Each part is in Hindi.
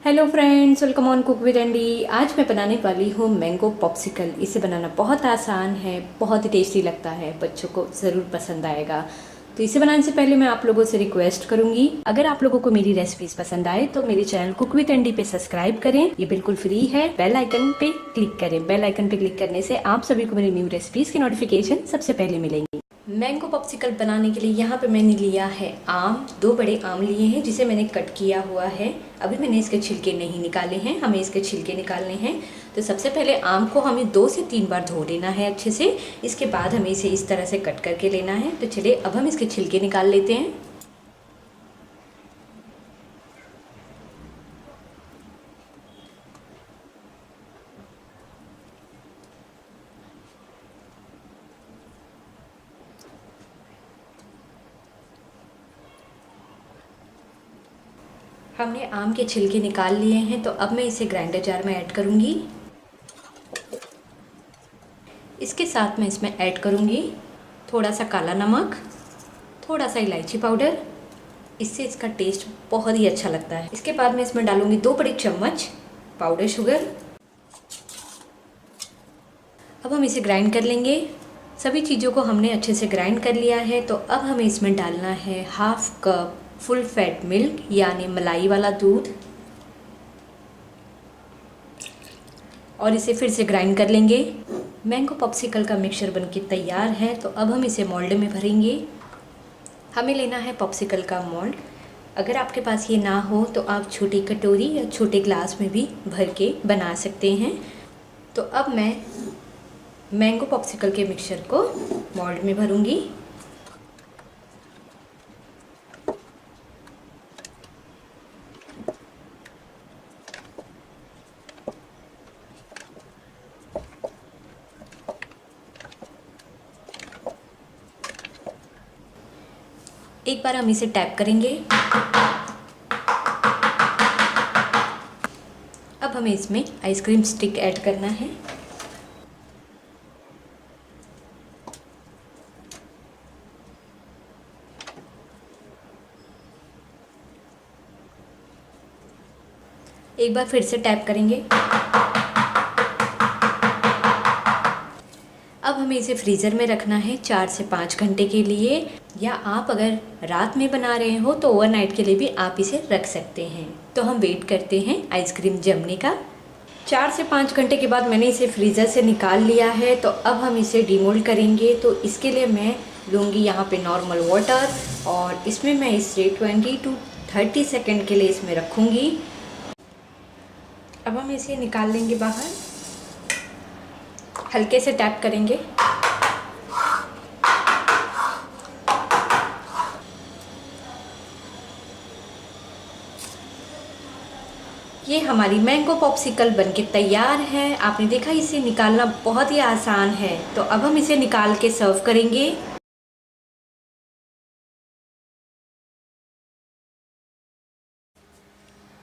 Hello friends, welcome on cook with Andy. आज मैं बनाने वाली हूँ मैंगो पॉप्सिकल। इसे बनाना बहुत आसान है, बहुत ही टेस्टी लगता है, बच्चों को ज़रूर पसंद आएगा। तो इसे बनाने से पहले मैं आप लोगों से रिक्वेस्ट करूंगी, अगर आप लोगों को मेरी रेसिपीज पसंद आए तो मेरे चैनल कुक विद एंडी पे सब्सक्राइब करें। ये बिल्कुल फ्री है। बेल आइकन पे क्लिक करें। बेल आइकन पे क्लिक करने से आप सभी को मेरी न्यू रेसिपीज की नोटिफिकेशन सबसे पहले मिलेंगी। मैंगो पॉप्सिकल बनाने के लिए यहाँ पे मैंने लिया है आम। 2 बड़े आम लिए हैं जिसे मैंने कट किया हुआ है। अभी मैंने इसके छिलके नहीं निकाले हैं, हमें इसके छिलके निकालने हैं। तो सबसे पहले आम को हमें 2 से 3 बार धो लेना है अच्छे से। इसके बाद हमें इसे इस तरह से कट करके लेना है। तो चलिए अब हम इसके छिलके निकाल लेते हैं। हमने आम के छिलके निकाल लिए हैं, तो अब मैं इसे ग्राइंडर जार में ऐड करूँगी। इसके साथ मैं इसमें ऐड करूँगी थोड़ा सा काला नमक, थोड़ा सा इलायची पाउडर। इससे इसका टेस्ट बहुत ही अच्छा लगता है। इसके बाद मैं इसमें डालूँगी 2 बड़े चम्मच पाउडर शुगर। अब हम इसे ग्राइंड कर लेंगे। सभी चीज़ों को हमने अच्छे से ग्राइंड कर लिया है। तो अब हमें इसमें डालना है 1/2 कप फुल फैट मिल्क, यानी मलाई वाला दूध, और इसे फिर से ग्राइंड कर लेंगे। मैंगो पॉप्सिकल का मिक्सचर बनके तैयार है। तो अब हम इसे मोल्ड में भरेंगे। हमें लेना है पॉप्सिकल का मोल्ड। अगर आपके पास ये ना हो तो आप छोटी कटोरी या छोटे ग्लास में भी भर के बना सकते हैं। तो अब मैं मैंगो पॉप्सिकल के मिक्सचर को मोल्ड में भरूंगी। एक बार हम इसे टैप करेंगे। अब हमें इसमें आइसक्रीम स्टिक ऐड करना है। एक बार फिर से टैप करेंगे। अब हमें इसे फ्रीज़र में रखना है 4 से 5 घंटे के लिए, या आप अगर रात में बना रहे हो तो ओवरनाइट के लिए भी आप इसे रख सकते हैं। तो हम वेट करते हैं आइसक्रीम जमने का। 4 से 5 घंटे के बाद मैंने इसे फ्रीज़र से निकाल लिया है। तो अब हम इसे डीमोल्ड करेंगे। तो इसके लिए मैं लूँगी यहाँ पे नॉर्मल वाटर, और इसमें मैं इसे 20 to 30 सेकेंड के लिए इसमें रखूँगी। अब हम इसे निकाल लेंगे बाहर। हल्के से टैप करेंगे। ये हमारी मैंगो पॉप्सिकल बनके तैयार है। आपने देखा, इसे निकालना बहुत ही आसान है। तो अब हम इसे निकाल के सर्व करेंगे।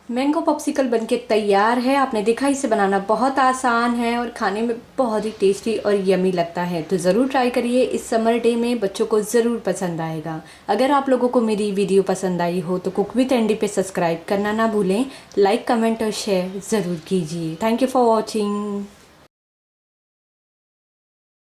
मैंगो पॉप्सिकल बनके तैयार है। आपने देखा, इसे बनाना बहुत आसान है और खाने में बहुत ही टेस्टी और यमी लगता है। तो ज़रूर ट्राई करिए। इस समर डे में बच्चों को ज़रूर पसंद आएगा। अगर आप लोगों को मेरी वीडियो पसंद आई हो तो कुक विद एंडी पे सब्सक्राइब करना ना भूलें। लाइक, कमेंट और शेयर ज़रूर कीजिए। Thank you for watching.